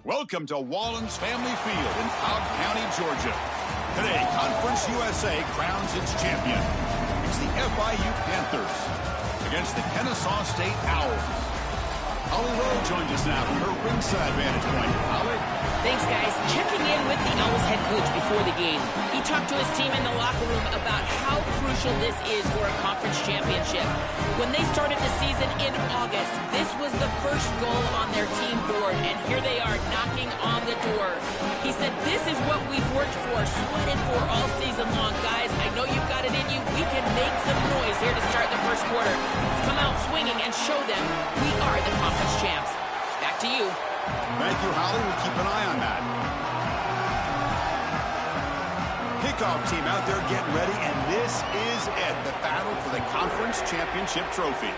Welcome to Wallens Family Field in Cobb County, Georgia. Today, Conference USA crowns its champion. It's the FIU Panthers against the Kennesaw State Owls. Holly Rowe joins us now from her ringside vantage point. Holly? Thanks, guys. Checking in with the Owls head coach before the game. He talked to his team in the locker room about how crucial this is for a conference championship. When they started the season in August, this was the first goal on their team board, and here they are knocking on the door. He said, this is what we've worked for, sweated for all season long. Guys, I know you've got it in you. We can make some noise here to start the first quarter. Let's come out swinging and show them we are the conference champs. Back to you. Thank you, Holly. We'll keep an eye on that. Kickoff team out there getting ready, and this is it, the battle for the conference championship trophy.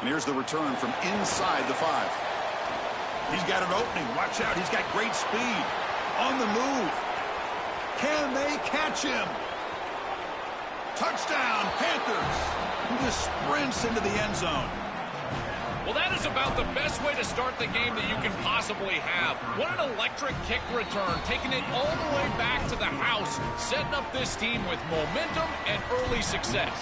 And here's the return from inside the 5. He's got an opening. Watch out. He's got great speed. On the move. Can they catch him? Touchdown, Panthers. He just sprints into the end zone. Well, that is about the best way to start the game that you can possibly have. What an electric kick return, taking it all the way back to the house, setting up this team with momentum and early success.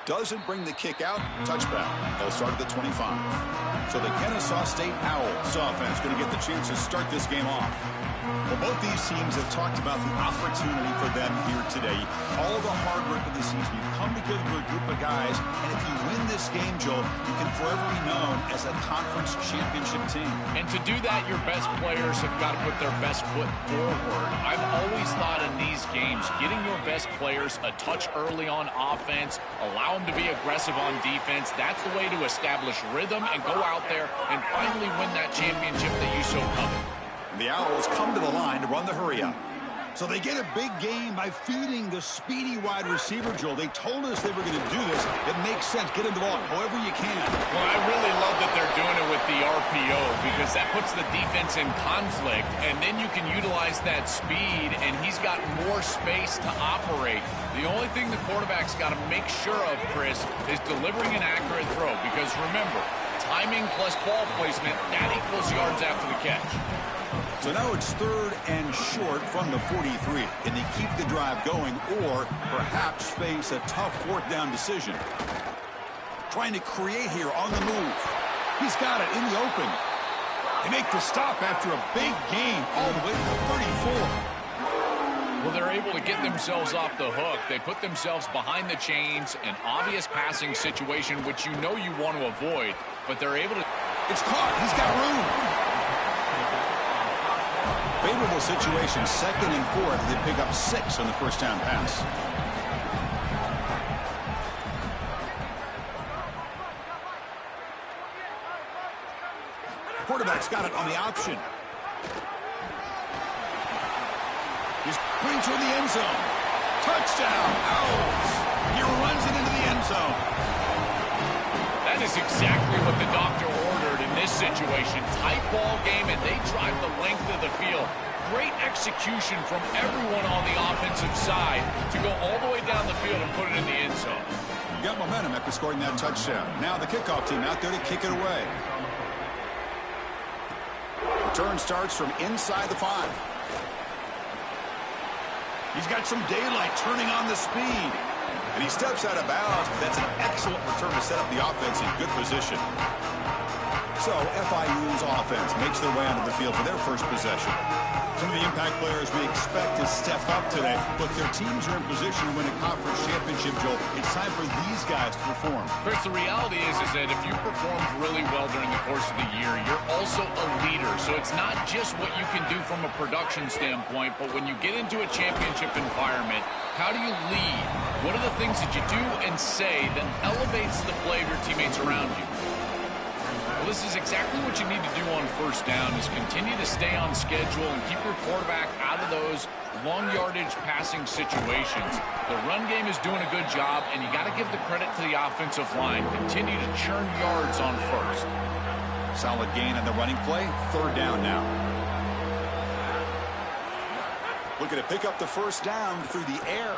Doesn't bring the kick out. Touchback. They'll start at the 25. So the Kennesaw State Owls offense going to get the chance to start this game off. Well, both these teams have talked about the opportunity for them here today. All the hard work of the season. You come together with a group of guys, and if you win this game, Joel, you can forever be known as a conference championship team. And to do that, your best players have got to put their best foot forward. I've always thought in these games, getting your best players a touch early on offense, allow them to be aggressive on defense, that's the way to establish rhythm and go out there and finally win that championship that you so covet. The Owls come to the line to run the hurry-up. So they get a big gain by feeding the speedy wide receiver, Joel. They told us they were going to do this. It makes sense. Get him the ball however you can. Well, I really love that they're doing it with the RPO because that puts the defense in conflict, and then you can utilize that speed, and he's got more space to operate. The only thing the quarterback's got to make sure of, Chris, is delivering an accurate throw because, remember, timing plus ball placement, that equals yards after the catch. So now it's 3rd and short from the 43. Can they keep the drive going or perhaps face a tough 4th down decision? Trying to create here on the move. He's got it in the open. They make the stop after a big gain all the way to the 34. Well, they're able to get themselves off the hook. They put themselves behind the chains, an obvious passing situation, which you know you want to avoid, but they're able to... It's caught. He's got room. Favorable situation, 2nd and 4th. They pick up 6 on the first down pass. Quarterback's got it on the option. He's putting toward the end zone. Touchdown, Owls. He runs it into the end zone. That is exactly what the doctor ordered in this situation. Tight ball game, and they drive the length of the field. Great execution from everyone on the offensive side to go all the way down the field and put it in the end zone. You got momentum after scoring that touchdown. Now the kickoff team out there to kick it away. Return starts from inside the 5. He's got some daylight turning on the speed. And he steps out of bounds. That's an excellent return to set up the offense in good position. So FIU's offense makes their way onto the field for their first possession. Some of the impact players we expect to step up today, but their teams are in position to win a conference championship, Joel. It's time for these guys to perform. Chris, the reality is that if you performed really well during the course of the year, you're also a leader. So it's not just what you can do from a production standpoint, but when you get into a championship environment, How do you lead? What are the things that you do and say that elevates the play of your teammates around you? Well, this is exactly what you need to do on first down, is continue to stay on schedule and keep your quarterback out of those long yardage passing situations. The run game is doing a good job, and you got to give the credit to the offensive line. Continue to churn yards on first. Solid gain on the running play. Third down now. Looking to pick up the first down through the air.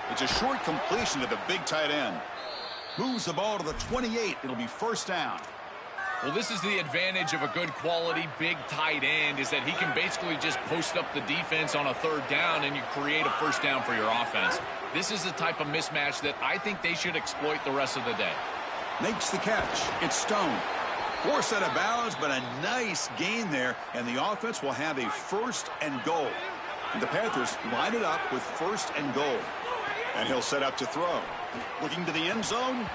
It's a short completion to the big tight end. Moves the ball to the 28. It'll be first down. Well, this is the advantage of a good quality big tight end, is that he can basically just post up the defense on a third down and you create a first down for your offense. This is the type of mismatch that I think they should exploit the rest of the day. Makes the catch. It's Stone. Forced out of bounds, but a nice gain there, and the offense will have a first and goal. And the Panthers line it up with first and goal. And he'll set up to throw. Looking to the end zone.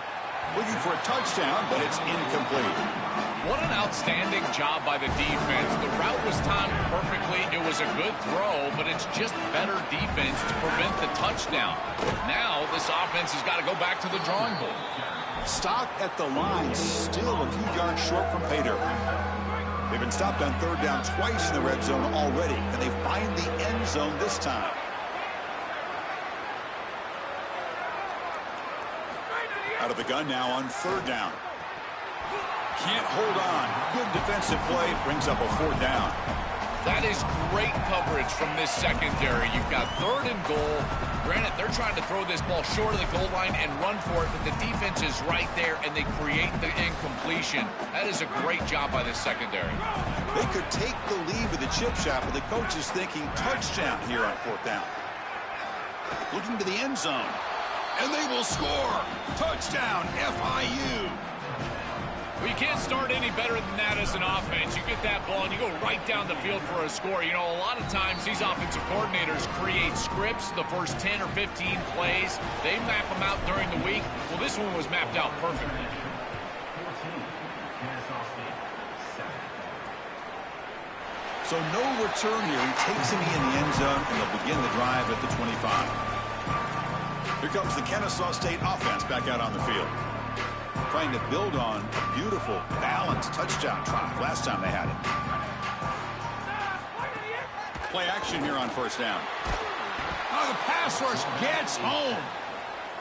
Looking for a touchdown, but it's incomplete. What an outstanding job by the defense. The route was timed perfectly. It was a good throw, but it's just better defense to prevent the touchdown. Now this offense has got to go back to the drawing board. Stop at the line, still a few yards short from pay dirt. They've been stopped on third down twice in the red zone already, and they find the end zone this time. Out of the gun now on third down. Can't hold on. Good defensive play. Brings up a fourth down. That is great coverage from this secondary. You've got third and goal. Granted, they're trying to throw this ball short of the goal line and run for it, but the defense is right there, and they create the incompletion. That is a great job by this secondary. They could take the lead with the chip shot, but the coach is thinking touchdown here on fourth down. Looking to the end zone. And they will score. Touchdown, FIU. Well, you can't start any better than that as an offense. You get that ball and you go right down the field for a score. You know, a lot of times these offensive coordinators create scripts the first 10 or 15 plays. They map them out during the week. Well, this one was mapped out perfectly. So no return here. He takes him in the end zone, and they'll begin the drive at the 25. Here comes the Kennesaw State offense back out on the field. Trying to build on a beautiful, balanced touchdown drive last time they had it. Play action here on first down. Oh, the pass rush gets home.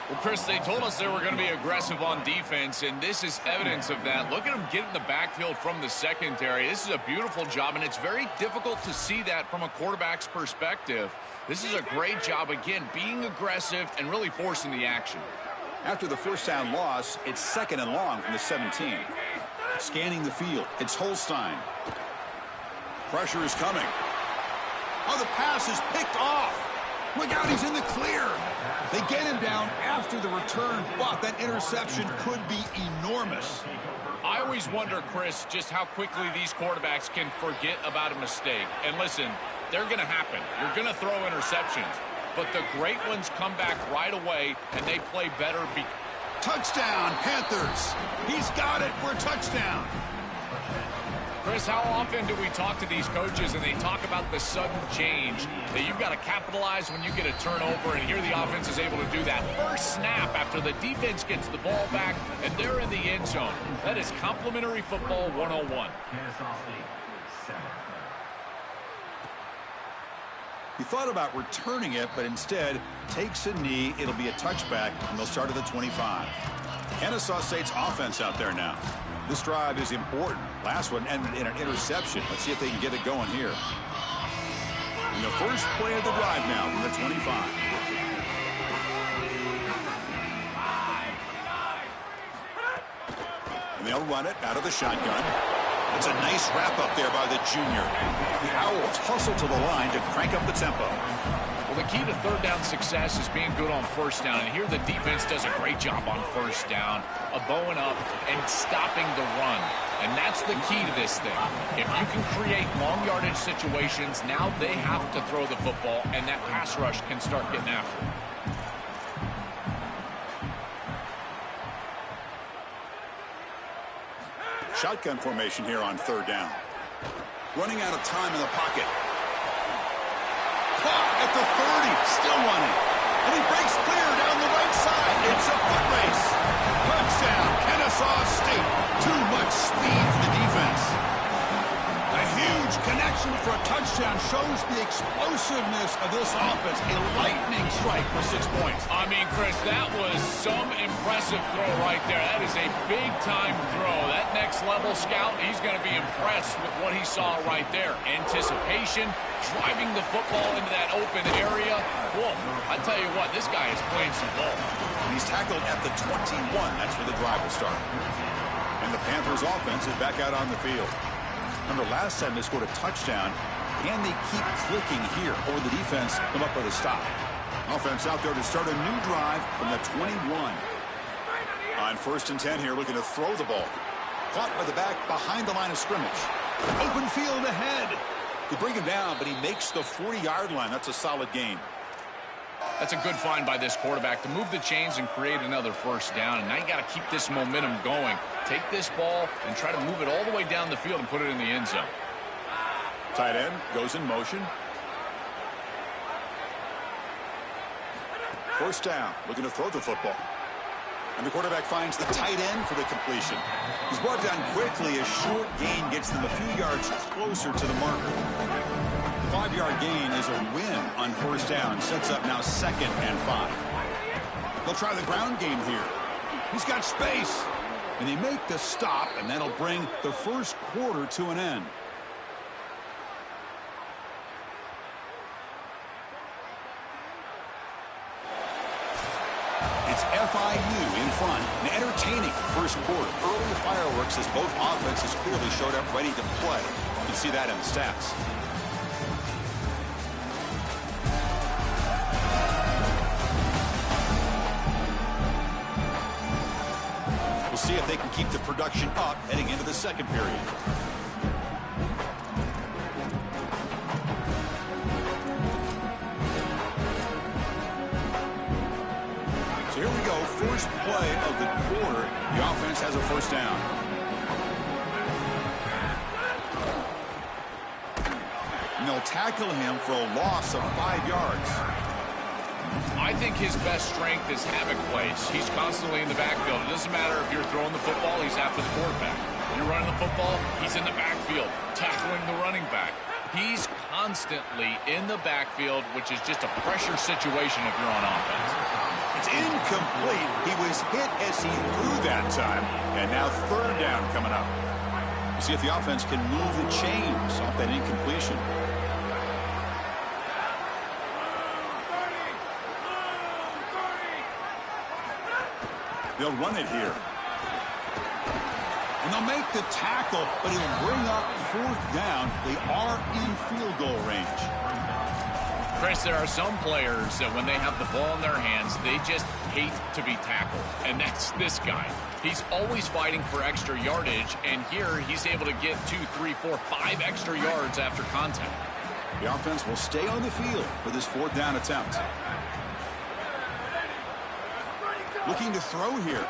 Well, Chris, they told us they were going to be aggressive on defense, and this is evidence of that. Look at them get in the backfield from the secondary. This is a beautiful job, and it's very difficult to see that from a quarterback's perspective. This is a great job, again, being aggressive and really forcing the action. After the first down loss, it's second and long from the 17. Scanning the field, it's Holstein. Pressure is coming. Oh, the pass is picked off. Look out, he's in the clear. They get him down after the return, but that interception could be enormous. I always wonder, Chris, just how quickly these quarterbacks can forget about a mistake. And listen, they're going to happen. You're going to throw interceptions. But the great ones come back right away, and they play better. Touchdown, Panthers. He's got it for a touchdown. Chris, how often do we talk to these coaches and they talk about the sudden change that you've got to capitalize when you get a turnover, and here the offense is able to do that. First snap after the defense gets the ball back, and they're in the end zone. That is complimentary football 101. He thought about returning it, but instead takes a knee. It'll be a touchback, and they'll start at the 25. Kennesaw State's offense out there now. This drive is important. Last one ended in an interception. Let's see if they can get it going here. In the first play of the drive now from the 25. And they'll run it out of the shotgun. It's a nice wrap up there by the junior. The Owls hustle to the line to crank up the tempo. Well, the key to third down success is being good on first down. And here the defense does a great job on first down, bowing up and stopping the run. And that's the key to this thing. If you can create long yardage situations, now they have to throw the football, and that pass rush can start getting after it. Shotgun formation here on third down. Running out of time in the pocket. Caught at the 30, still running. explosiveness of this offense. A lightning strike for 6 points. I mean, Chris, that was some impressive throw right there. That is a big-time throw. That next-level scout, he's going to be impressed with what he saw right there. Anticipation, driving the football into that open area. Whoa, I tell you what, this guy is playing some ball. He's tackled at the 21. That's where the drive will start. And the Panthers offense is back out on the field. Remember, last time they scored a touchdown. Can they keep clicking here, or will the defense come up with a stop? Offense out there to start a new drive from the 21. On 1st and 10 here, looking to throw the ball. Caught by the back behind the line of scrimmage. Open field ahead. They bring him down, but he makes the 40-yard line. That's a solid gain. That's a good find by this quarterback to move the chains and create another 1st down. And now you got to keep this momentum going. Take this ball and try to move it all the way down the field and put it in the end zone. Tight end goes in motion. 1st down, looking to throw the football. And the quarterback finds the tight end for the completion. He's brought down quickly. A short gain gets them a few yards closer to the marker. The 5-yard gain is a win on 1st down. Sets up now 2nd and 5. They'll try the ground game here. He's got space. And they make the stop, and that'll bring the 1st quarter to an end. It's FIU in front. An entertaining 1st quarter. Early fireworks as both offenses clearly showed up ready to play. You can see that in the stats. We'll see if they can keep the production up heading into the 2nd period. Here we go, 1st play of the quarter. The offense has a 1st down. And they'll tackle him for a loss of 5 yards. I think his best strength is havoc plays. He's constantly in the backfield. It doesn't matter if you're throwing the football, he's after the quarterback. If you're running the football, he's in the backfield, tackling the running back. He's constantly in the backfield, which is just a pressure situation if you're on offense. It's incomplete. He was hit as he threw that time. And now 3rd down coming up. We'll see if the offense can move the chains off that incompletion. They'll run it here. And they'll make the tackle, but he'll bring up 4th down. They are in field goal range. Chris, there are some players that when they have the ball in their hands, they just hate to be tackled. And that's this guy. He's always fighting for extra yardage, and here he's able to get 2, 3, 4, 5 extra yards after contact. The offense will stay on the field for this 4th down attempt. Looking to throw here.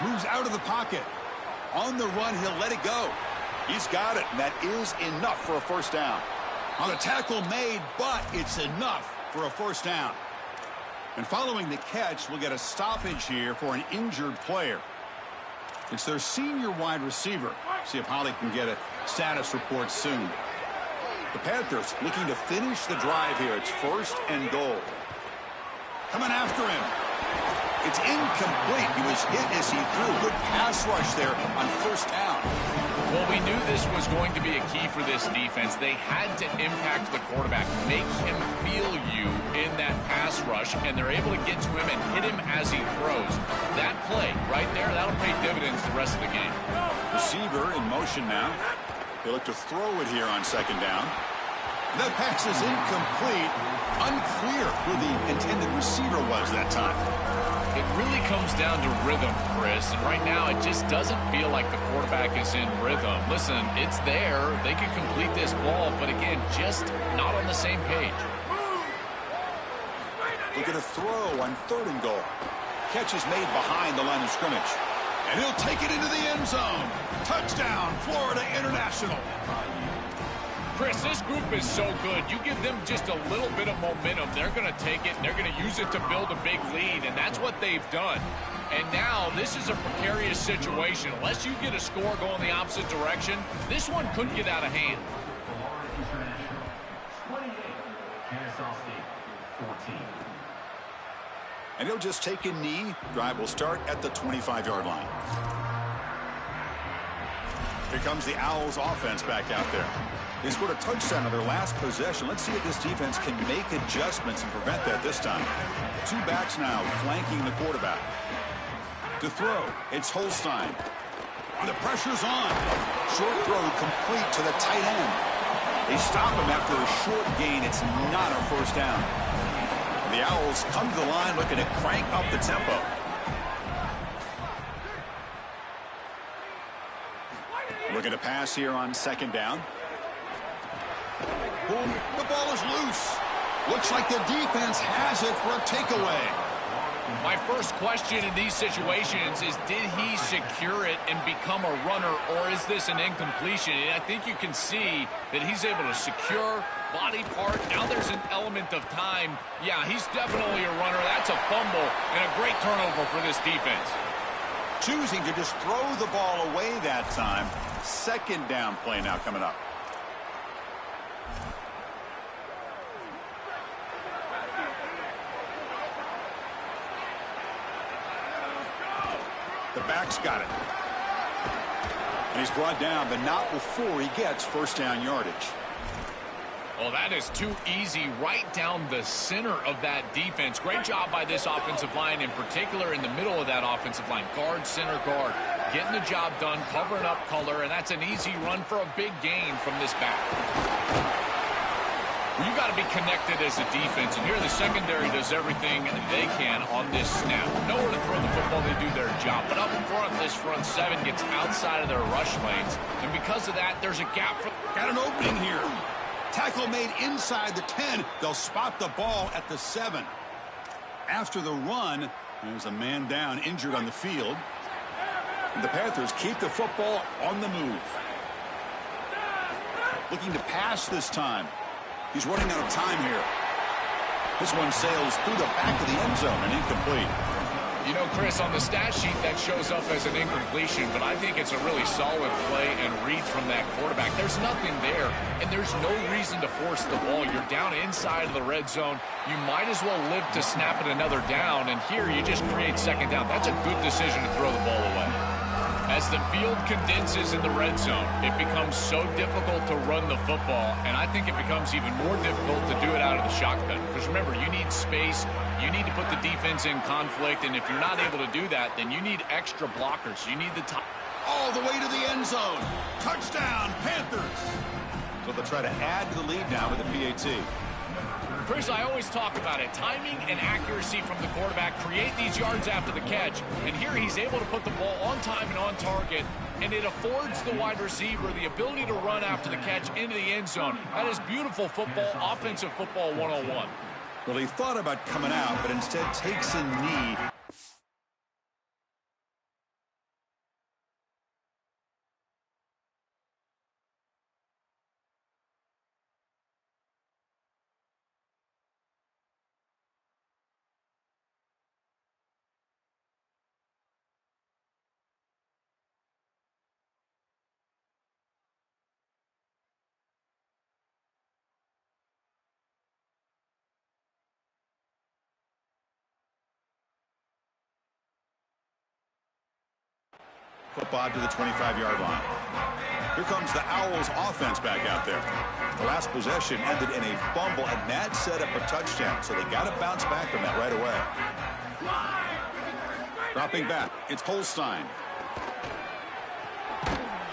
Moves out of the pocket. On the run, he'll let it go. He's got it, and that is enough for a 1st down. On a tackle made, but it's enough for a 1st down. And following the catch, we'll get a stoppage here for an injured player. It's their senior wide receiver. See if Holly can get a status report soon. The Panthers looking to finish the drive here. It's 1st and goal. Coming after him. It's incomplete. He was hit as he threw. Good pass rush there on 1st down. Well, we knew this was going to be a key for this defense. They had to impact the quarterback, make him feel you in that pass rush, and they're able to get to him and hit him as he throws. That play right there, that'll pay dividends the rest of the game. Receiver in motion now. They look to throw it here on 2nd down. That pass is incomplete. Unclear who the intended receiver was that time. It really comes down to rhythm, Chris, and right now it just doesn't feel like the quarterback is in rhythm. Listen, it's there. They can complete this ball, but again, just not on the same page. Looking to throw on 3rd and goal. Catch is made behind the line of scrimmage. And he'll take it into the end zone. Touchdown, Florida International. Chris, this group is so good. You give them just a little bit of momentum, they're going to take it, and they're going to use it to build a big lead, and that's what they've done. And now this is a precarious situation. Unless you get a score going the opposite direction, this one could get out of hand. And he'll just take a knee. Drive will start at the 25-yard line. Here comes the Owls offense back out there. They scored a touchdown on their last possession. Let's see if this defense can make adjustments and prevent that this time. Two backs now flanking the quarterback. To throw, it's Holstein. The pressure's on. Short throw complete to the tight end. They stop him after a short gain. It's not a first down. The Owls come to the line looking to crank up the tempo. Looking to pass here on second down. Boom, the ball is loose. Looks like the defense has it for a takeaway. My first question in these situations is, did he secure it and become a runner, or is this an incompletion? And I think you can see that he's able to secure body part. Now there's an element of time. Yeah, he's definitely a runner. That's a fumble and a great turnover for this defense. Choosing to just throw the ball away that time. Second down play now coming up. The back's got it. And he's brought down, but not before he gets first down yardage. Well, that is too easy right down the center of that defense. Great job by this offensive line, in particular in the middle of that offensive line. Guard, center guard, getting the job done, covering up color, and that's an easy run for a big gain from this back. You got to be connected as a defense, and here the secondary does everything they can on this snap. Nowhere to throw the football, they do their job. But up in front, this front seven gets outside of their rush lanes, and because of that, there's a gap. Got an opening here. Tackle made inside the 10. They'll spot the ball at the 7. After the run, there's a man down, injured on the field. And the Panthers keep the football on the move. Looking to pass this time. He's running out of time here. This one sails through the back of the end zone and incomplete. You know, Chris, on the stat sheet that shows up as an incompletion, but I think it's a really solid play and read from that quarterback. There's nothing there, and there's no reason to force the ball. You're down inside of the red zone. You might as well live to snap it another down, and here you just create second down. That's a good decision to throw the ball away. As the field condenses in the red zone, it becomes so difficult to run the football, and I think it becomes even more difficult to do it out of the shotgun. Because remember, you need space, you need to put the defense in conflict, and if you're not able to do that, then you need extra blockers. You need the top. All the way to the end zone. Touchdown, Panthers. So they'll try to add to the lead now with the PAT. Chris, I always talk about it. Timing and accuracy from the quarterback create these yards after the catch. And here he's able to put the ball on time and on target. And it affords the wide receiver the ability to run after the catch into the end zone. That is beautiful football, offensive football 101. Well, he thought about coming out, but instead takes a knee. Football to the 25-yard line. Here comes the Owls offense back out there. The last possession ended in a fumble, and that set up a touchdown, so they got to bounce back from that right away. Dropping back, it's Holstein.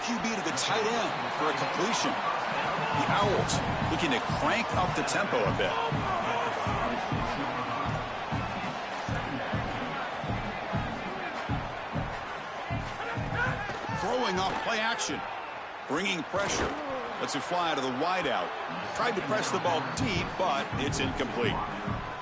QB to the tight end for a completion. The Owls looking to crank up the tempo a bit. Throwing off play action. Bringing pressure. Lets it fly to the wideout. Tried to press the ball deep, but it's incomplete.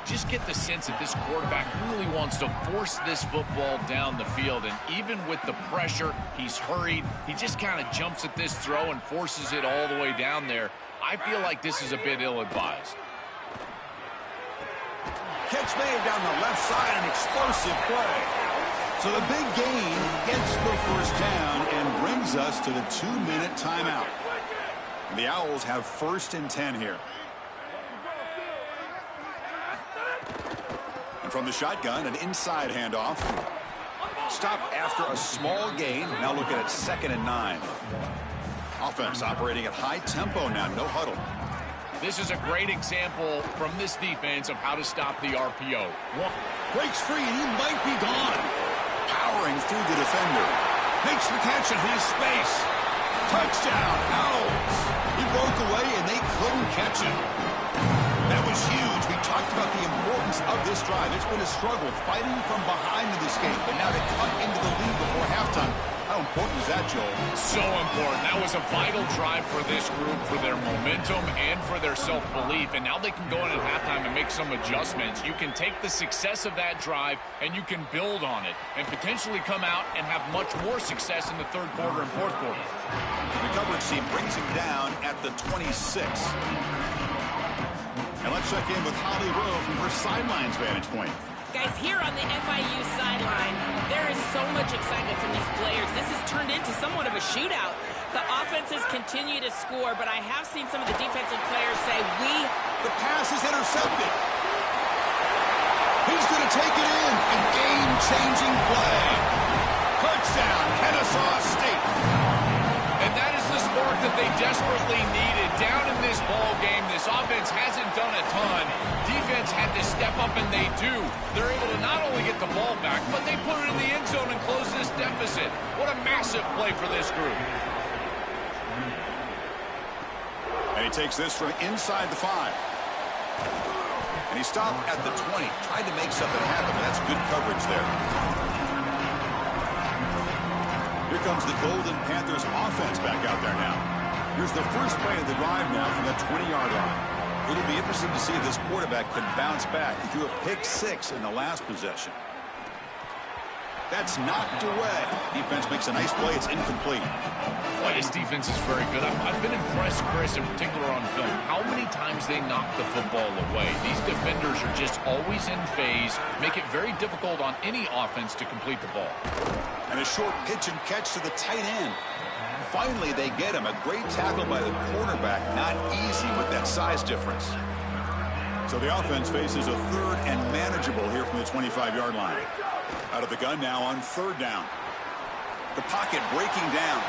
Just get the sense that this quarterback really wants to force this football down the field. And even with the pressure, he's hurried. He just kind of jumps at this throw and forces it all the way down there. I feel like this is a bit ill-advised. Catch made down the left side, an explosive play. So the big gain gets the first down and brings us to the 2-minute timeout. The Owls have 1st and 10 here. And from the shotgun, an inside handoff. Stop after a small gain. Now looking at 2nd and 9. Offense operating at high tempo now. No huddle. This is a great example from this defense of how to stop the RPO. Breaks free, and he might be gone. Powering through the defender. Makes the catch and has space. Touchdown, Owls. He broke away, and they couldn't catch him. That was huge. We talked about the importance of this drive. It's been a struggle fighting from behind in this game, but now to cut into the lead before halftime. How important is that, Joel? So important. That was a vital drive for this group, for their momentum and for their self-belief. And now they can go in at halftime and make some adjustments. You can take the success of that drive and you can build on it and potentially come out and have much more success in the third quarter and fourth quarter. The coverage team brings him down at the 26. And let's check in with Holly Rowe from her sidelines vantage point. Guys, here on the FIU sideline, there is so much excitement from these players. This has turned into somewhat of a shootout. The offenses continue to score, but I have seen some of the defensive players say, The pass is intercepted. He's going to take it in. A game-changing play. Touchdown, Kennesaw State. And that is the spark that they desperately needed. Down in this ball game, this offense hasn't done a ton. Defense had to step up, and they do. They're able to not only get the ball back, but they put it in the end zone and close this deficit. What a massive play for this group. And he takes this from inside the 5. And he stopped at the 20. Tried to make something happen, but that's good coverage there. Here comes the Golden Panthers offense back out there now. Here's the first play of the drive now from the 20-yard line. It'll be interesting to see if this quarterback can bounce back. He threw a pick 6 in the last possession. That's knocked away. Defense makes a nice play. It's incomplete. Boy, this defense is very good. I've been impressed, Chris, in particular on film, how many times they knock the football away. These defenders are just always in phase, make it very difficult on any offense to complete the ball. And a short pitch and catch to the tight end. Finally, they get him. A great tackle by the cornerback. Not easy with that size difference. So the offense faces a 3rd and manageable here from the 25-yard line. Out of the gun now on 3rd down. The pocket breaking down.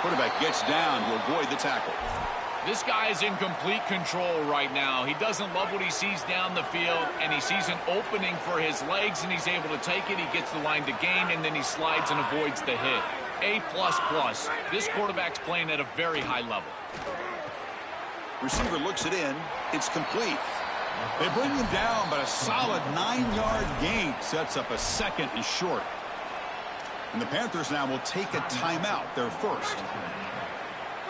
Quarterback gets down to avoid the tackle. This guy is in complete control right now. He doesn't love what he sees down the field, and he sees an opening for his legs, and he's able to take it. He gets the line to gain, and then he slides and avoids the hit. A++. This quarterback's playing at a very high level. Receiver looks it in. It's complete. They bring him down, but a solid 9-yard gain sets up a 2nd and short. And the Panthers now will take a timeout, their first.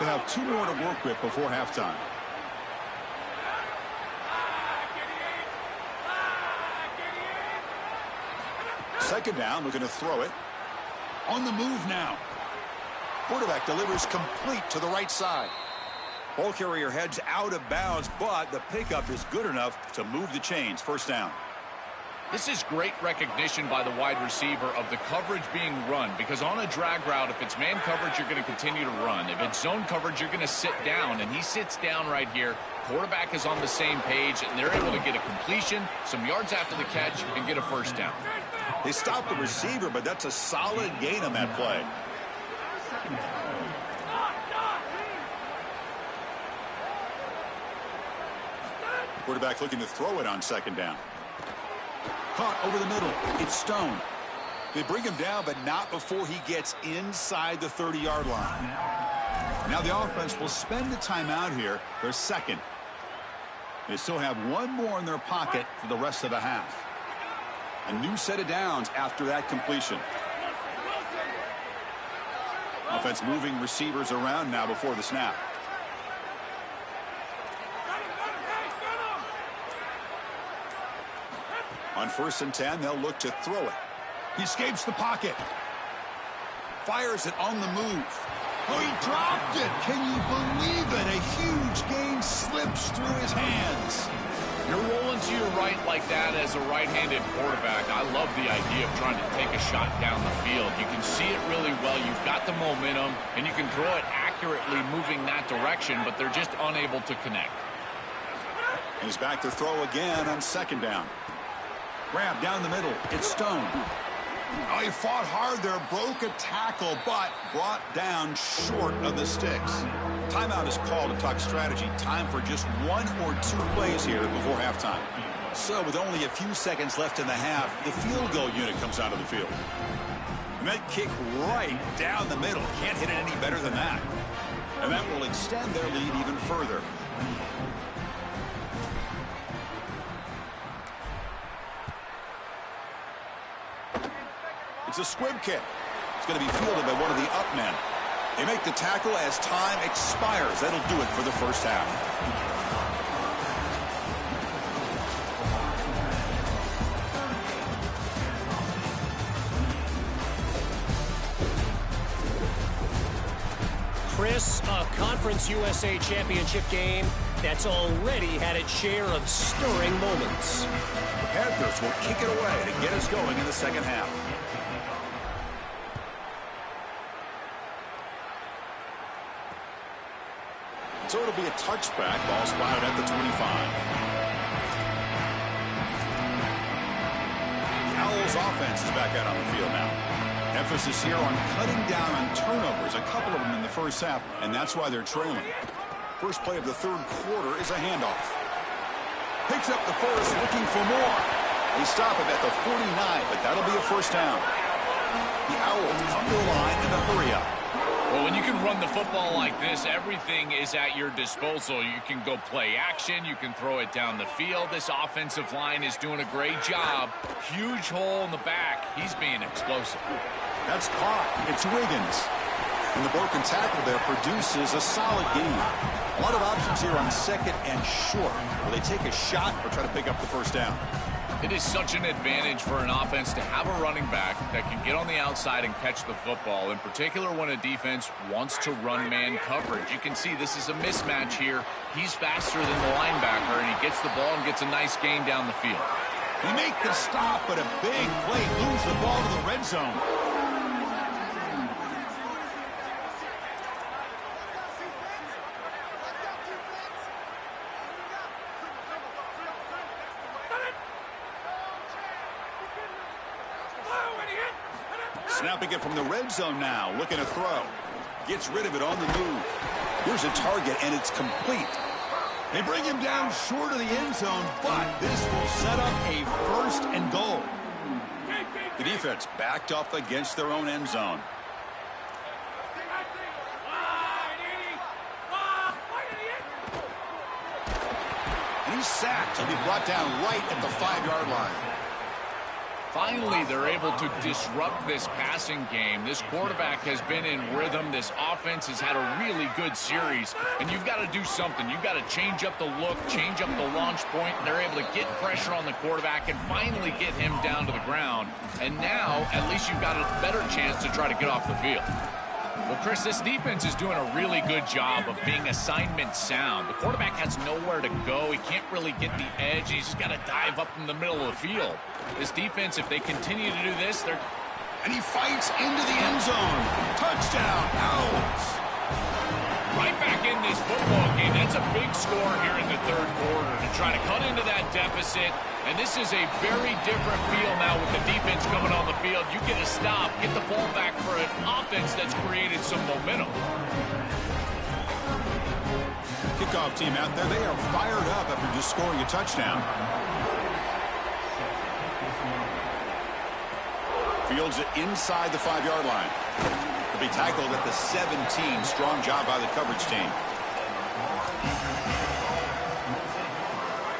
They have 2 more to work with before halftime. Second down, looking to throw it. On the move now. Quarterback delivers complete to the right side. Ball carrier heads out of bounds, but the pickup is good enough to move the chains. First down. This is great recognition by the wide receiver of the coverage being run, because on a drag route, if it's man coverage, you're going to continue to run. If it's zone coverage, you're going to sit down, and he sits down right here. Quarterback is on the same page, and they're able to get a completion, some yards after the catch, and get a first down. They stop the receiver, but that's a solid gain on that play. Quarterback looking to throw it on second down. Caught over the middle. It's Stone. They bring him down, but not before he gets inside the 30-yard line. Now the offense will spend the timeout here, their second. They still have one more in their pocket for the rest of the half. A new set of downs after that completion. Offense moving receivers around now before the snap. On 1st and 10, they'll look to throw it. He escapes the pocket. Fires it on the move. Oh, he dropped it. Can you believe it? A huge gain slips through his hands. You're rolling to your right like that as a right-handed quarterback. I love the idea of trying to take a shot down the field. You can see it really well. You've got the momentum, and you can throw it accurately moving that direction, but they're just unable to connect. He's back to throw again on second down. Grab down the middle. It's Stone. Oh, he fought hard there, broke a tackle, but brought down short of the sticks. Timeout is called to talk strategy. Time for just 1 or 2 plays here before halftime. So with only a few seconds left in the half, the field goal unit comes out of the field. And that kick right down the middle. Can't hit it any better than that. And that will extend their lead even further. It's a squib kick. It's going to be fielded by one of the up men. They make the tackle as time expires. That'll do it for the first half. Chris, a Conference USA Championship game that's already had its share of stirring moments. The Panthers will kick it away to get us going in the second half. So it'll be a touchback. Ball spotted at the 25. The Owls offense is back out on the field now. Emphasis here on cutting down on turnovers, a couple of them in the first half, and that's why they're trailing. First play of the third quarter is a handoff. Picks up the first, looking for more. They stop it at the 49, but that'll be a first down. The Owls come to the line in a hurry up. Well, when you can run the football like this, everything is at your disposal. You can go play action. You can throw it down the field. This offensive line is doing a great job. Huge hole in the back. He's being explosive. That's caught. It's Wiggins. And the broken tackle there produces a solid gain. A lot of options here on second and short. Will they take a shot or try to pick up the first down? It is such an advantage for an offense to have a running back that can get on the outside and catch the football, in particular when a defense wants to run man coverage. You can see this is a mismatch here. He's faster than the linebacker, and he gets the ball and gets a nice gain down the field. They make the stop, but a big play. Lose the ball to the red zone. Snapping it from the red zone now, looking to throw. Gets rid of it on the move. Here's a target, and it's complete. They bring him down short of the end zone, but this will set up a first and goal. The defense backed up against their own end zone. And he's sacked. He'll be brought down right at the 5-yard line. Finally, they're able to disrupt this passing game. This quarterback has been in rhythm. This offense has had a really good series, and you've got to do something. You've got to change up the look, change up the launch point, and they're able to get pressure on the quarterback and finally get him down to the ground. And now, at least you've got a better chance to try to get off the field. Well, Chris, this defense is doing a really good job of being assignment sound. The quarterback has nowhere to go. He can't really get the edge. He's got to dive up in the middle of the field. This defense, if they continue to do this, they're... And he fights into the end zone. Touchdown, Owls. Right back in this football game. That's a big score here in the third quarter to try to cut into that deficit. And this is a very different feel now with the defense coming on the field. You get a stop, get the ball back for an offense that's created some momentum. Kickoff team out there, they are fired up after just scoring a touchdown. Fields it inside the 5-yard line. He'll be tackled at the 17. Strong job by the coverage team.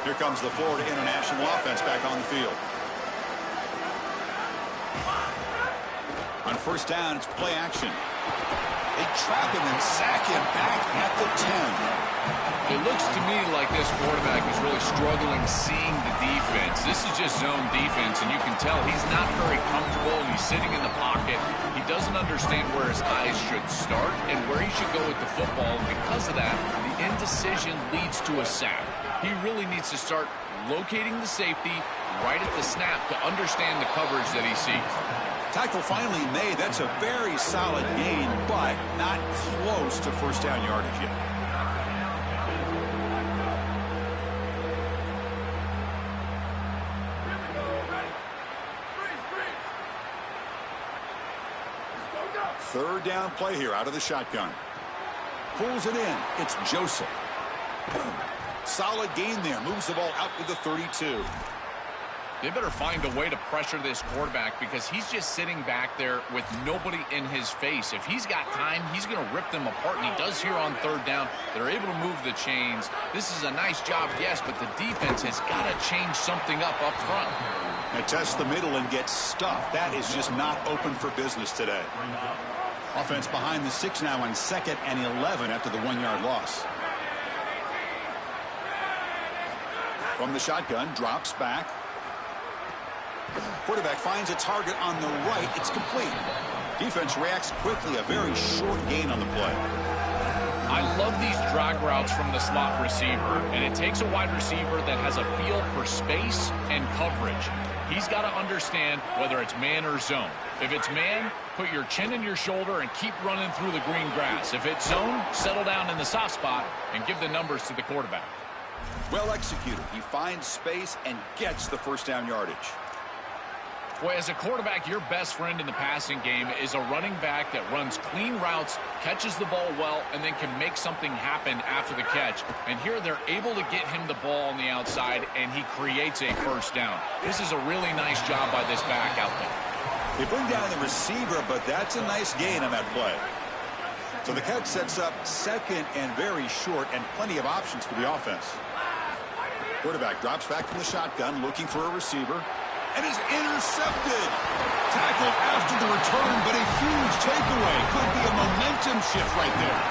Here comes the Florida International offense back on the field. On first down, it's play action. They trap him and sack him back at the 10. It looks to me like this quarterback is really struggling seeing the defense. This is just zone defense, and you can tell he's not very comfortable, and he's sitting in the pocket. He doesn't understand where his eyes should start and where he should go with the football. And because of that, the indecision leads to a sack. He really needs to start locating the safety right at the snap to understand the coverage that he sees. Tackle finally made. That's a very solid gain, but not close to first down yardage yet. Third down play here out of the shotgun. Pulls it in. It's Joseph. Solid gain there. Moves the ball out to the 32. They better find a way to pressure this quarterback because he's just sitting back there with nobody in his face. If he's got time, he's going to rip them apart, and he does here on third down. They're able to move the chains. This is a nice job, yes, but the defense has got to change something up front. Now test the middle and get stuffed. That is just not open for business today. Offense behind the 6 now on 2nd and 11 after the 1-yard loss. From the shotgun, drops back. Quarterback finds a target on the right. It's complete. Defense reacts quickly. A very short gain on the play. I love these drag routes from the slot receiver, and it takes a wide receiver that has a feel for space and coverage. He's got to understand whether it's man or zone. If it's man, put your chin in your shoulder and keep running through the green grass. If it's zone, settle down in the soft spot and give the numbers to the quarterback. Well executed. He finds space and gets the first down yardage. Boy, as a quarterback, your best friend in the passing game is a running back that runs clean routes, catches the ball well, and then can make something happen after the catch. And here they're able to get him the ball on the outside, and he creates a first down. This is a really nice job by this back out there. They bring down the receiver, but that's a nice gain on that play. So the catch sets up 2nd and very short, and plenty of options for the offense. Quarterback drops back from the shotgun, looking for a receiver. And is intercepted. Tackled after the return, but a huge takeaway. Could be a momentum shift right there.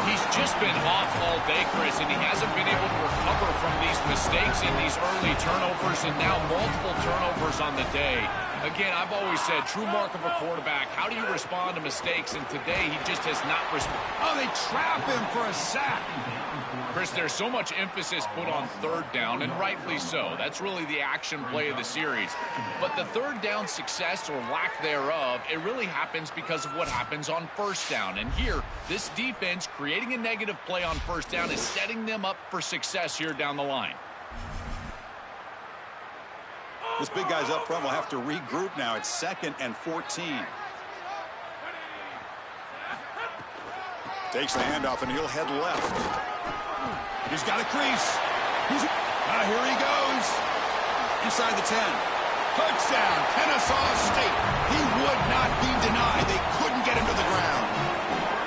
He's just been off all day, Chris, and he hasn't been able to recover from these mistakes and these early turnovers, and now multiple turnovers on the day. Again, I've always said, true mark of a quarterback, how do you respond to mistakes? And today, he just has not responded. Oh, they trap him for a sack. Chris, there's so much emphasis put on third down, and rightly so. That's really the action play of the series. But the third down success or lack thereof, it really happens because of what happens on first down. And here, this defense creating a negative play on first down is setting them up for success here down the line. This big guy's up front will have to regroup now. It's 2nd and 14. Takes the handoff, and he'll head left. He's got a crease. Here he goes. Inside the 10. Touchdown, Kennesaw State. He would not be denied. They couldn't get him to the ground.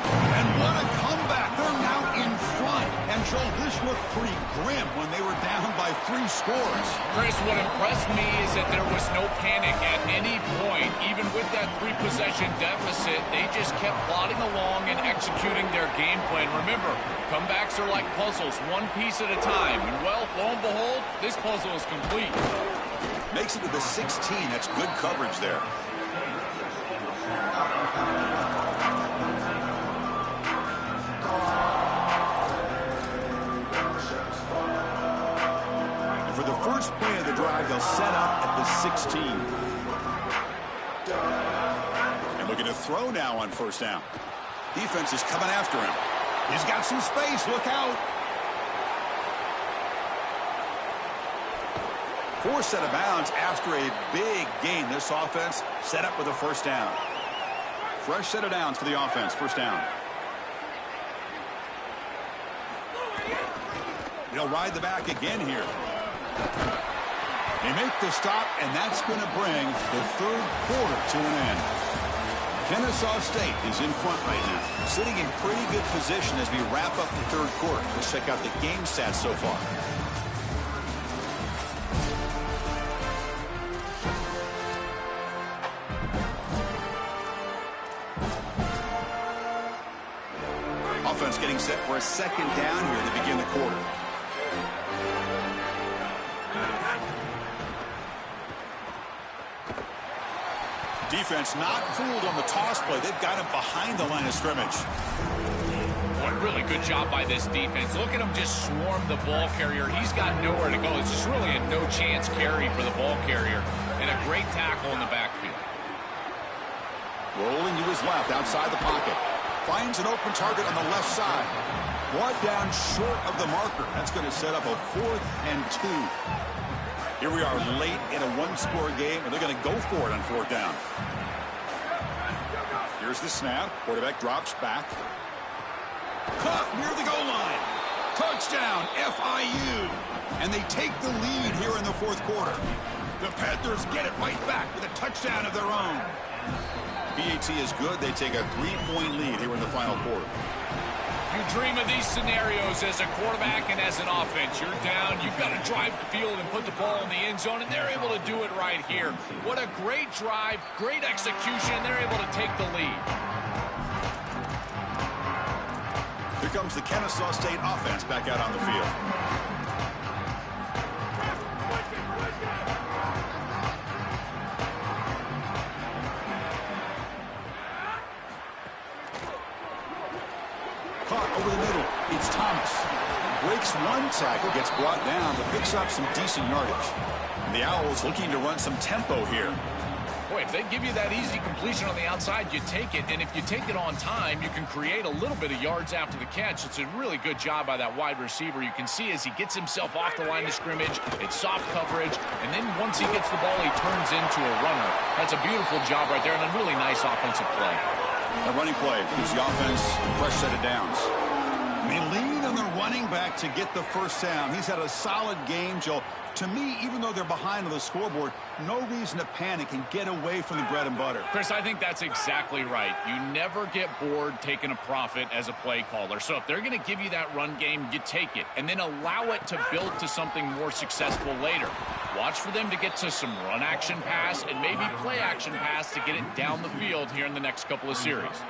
And what a comeback. They're now in front. And Joel, this looked pretty grim when they were down by 3 scores. Chris, what impressed me is that there was no panic at any point. Even with that 3-possession deficit, they just kept plodding along and executing their game plan. Remember, comebacks are like puzzles, one piece at a time. And, well, lo and behold, this puzzle is complete. Makes it to the 16. That's good coverage there. And for the first play of the drive, they'll set up at the 16. And looking to throw now on first down. Defense is coming after him. He's got some space. Look out. 4 set of bounds after a big gain. This offense set up with a first down. Fresh set of downs for the offense. First down. They'll ride the back again here. They make the stop, and that's going to bring the third quarter to an end. Kennesaw State is in front right now, sitting in pretty good position as we wrap up the third quarter. Let's check out the game stats so far. Offense getting set for a second down here to begin the quarter. Defense not fooled on the toss play. They've got him behind the line of scrimmage. What a really good job by this defense. Look at him just swarm the ball carrier. He's got nowhere to go. It's just really a no-chance carry for the ball carrier. And a great tackle in the backfield. Rolling to his left outside the pocket. Finds an open target on the left side. Brought down short of the marker. That's going to set up a 4th and 2. Here we are late in a 1-score game, and they're going to go for it on 4th down. Here's the snap. Quarterback drops back. Caught near the goal line. Touchdown, FIU. And they take the lead here in the fourth quarter. The Panthers get it right back with a touchdown of their own. BAT is good. They take a 3-point lead here in the final quarter. You dream of these scenarios as a quarterback and as an offense. You're down, you've got to drive the field and put the ball in the end zone, and they're able to do it right here. What a great drive, great execution, and they're able to take the lead. Here comes the Kennesaw State offense back out on the field. Caught over the middle. It's Thomas. Breaks one tackle, gets brought down, but picks up some decent yardage. And the Owls looking to run some tempo here. Boy, if they give you that easy completion on the outside, you take it. And if you take it on time, you can create a little bit of yards after the catch. It's a really good job by that wide receiver. You can see as he gets himself off the line of scrimmage, it's soft coverage. And then once he gets the ball, he turns into a runner. That's a beautiful job right there and a really nice offensive play. A running play gives the offense a fresh set of downs. They lean on their running back to get the first down. He's had a solid game, Joe. To me, even though they're behind on the scoreboard, no reason to panic and get away from the bread and butter. Chris, I think that's exactly right. You never get bored taking a profit as a play caller. So if they're going to give you that run game, you take it. And then allow it to build to something more successful later. Watch for them to get to some run action pass and maybe play action pass to get it down the field here in the next couple of series.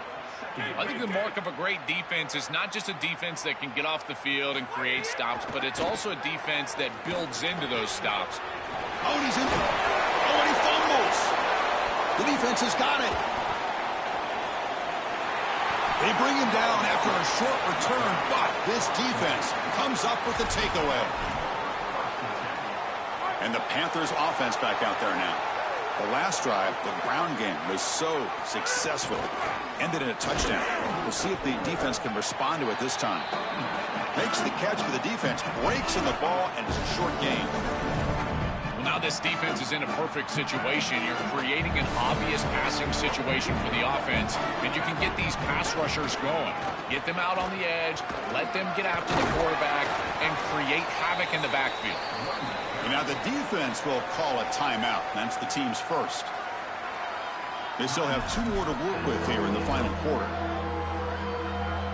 I think the mark of a great defense is not just a defense that can get off the field and create stops, but it's also a defense that builds into those stops. Oh, and he's in. Oh, and he fumbles. The defense has got it. They bring him down after a short return, but this defense comes up with the takeaway. And the Panthers offense back out there now. The last drive, the ground game, was so successful. Ended in a touchdown. We'll see if the defense can respond to it this time. Makes the catch for the defense, breaks in the ball, and it's a short gain. Well, now this defense is in a perfect situation. You're creating an obvious passing situation for the offense, and you can get these pass rushers going. Get them out on the edge, let them get after the quarterback, and create havoc in the backfield. And now the defense will call a timeout. That's the team's first. They still have 2 more to work with here in the final quarter.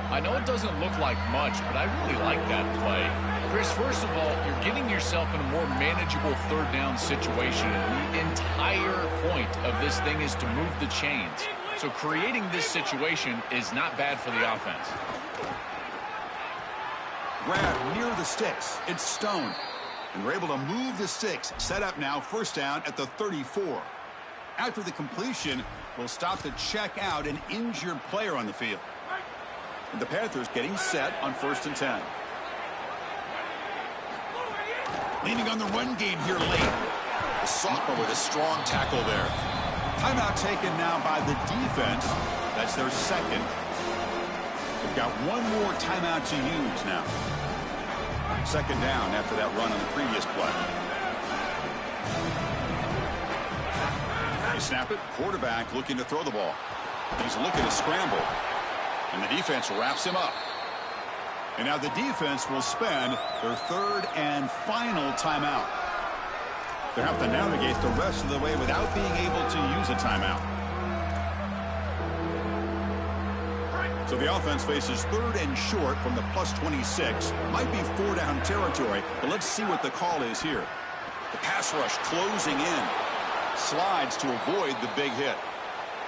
I know it doesn't look like much, but I really like that play. Chris, first of all, you're getting yourself in a more manageable third down situation. The entire point of this thing is to move the chains. So creating this situation is not bad for the offense. Grab near the sticks. It's Stone. And we're able to move the sticks. Set up now, first down at the 34. After the completion, we'll stop to check out an injured player on the field. And the Panthers getting set on 1st and 10. Leaning on the run game here late. The sophomore with a strong tackle there. Timeout taken now by the defense. That's their second. They've got one more timeout to use now. Second down after that run on the previous play. They snap it. Quarterback looking to throw the ball. He's looking to scramble. And the defense wraps him up. And now the defense will spend their third and final timeout. They'll have to navigate the rest of the way without being able to use a timeout. So the offense faces 3rd and short from the +26. Might be 4-down territory, but let's see what the call is here. The pass rush closing in. Slides to avoid the big hit.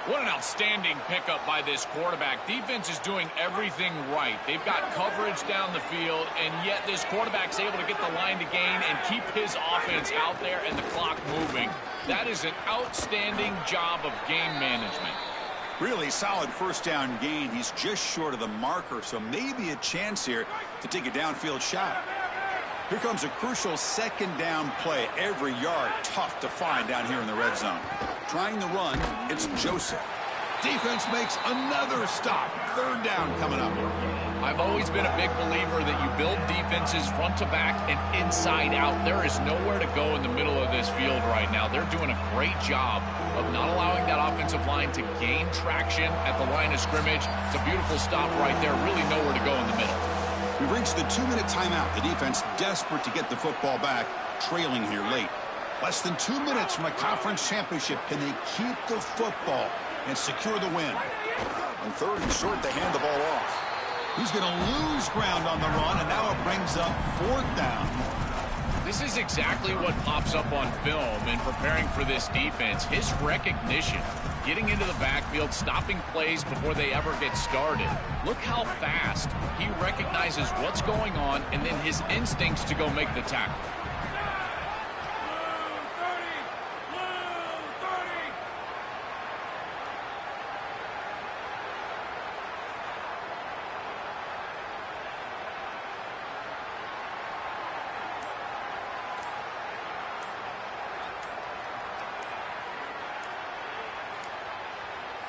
What an outstanding pickup by this quarterback. Defense is doing everything right. They've got coverage down the field, and yet this quarterback's able to get the line to gain and keep his offense out there and the clock moving. That is an outstanding job of game management. Really solid first down gain. He's just short of the marker, so maybe a chance here to take a downfield shot. Here comes a crucial second down play. Every yard tough to find down here in the red zone. Trying the run, it's Joseph. Defense makes another stop. Third down coming up. I've always been a big believer that you build defenses front to back and inside out. There is nowhere to go in the middle of this field right now. They're doing a great job of not allowing that offensive line to gain traction at the line of scrimmage. It's a beautiful stop right there. Really nowhere to go in the middle. We've reached the 2-minute timeout. The defense desperate to get the football back, trailing here late. Less than 2 minutes from a conference championship. Can they keep the football and secure the win? On third and short, they hand the ball off. He's going to lose ground on the run, and now it brings up fourth down. This is exactly what pops up on film in preparing for this defense. His recognition, getting into the backfield, stopping plays before they ever get started. Look how fast he recognizes what's going on and then his instincts to go make the tackle.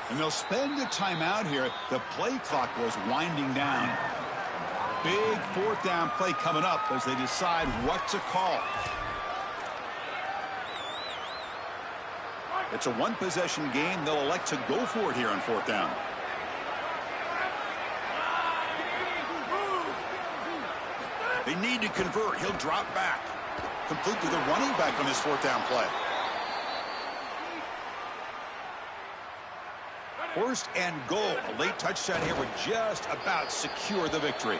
And they'll spend a timeout here. The play clock was winding down. Big fourth down play coming up as they decide what to call. It's a one-possession game. They'll elect to go for it here on fourth down. They need to convert. He'll drop back. Complete to the running back on this fourth down play. First and goal. A late touchdown here would just about secure the victory.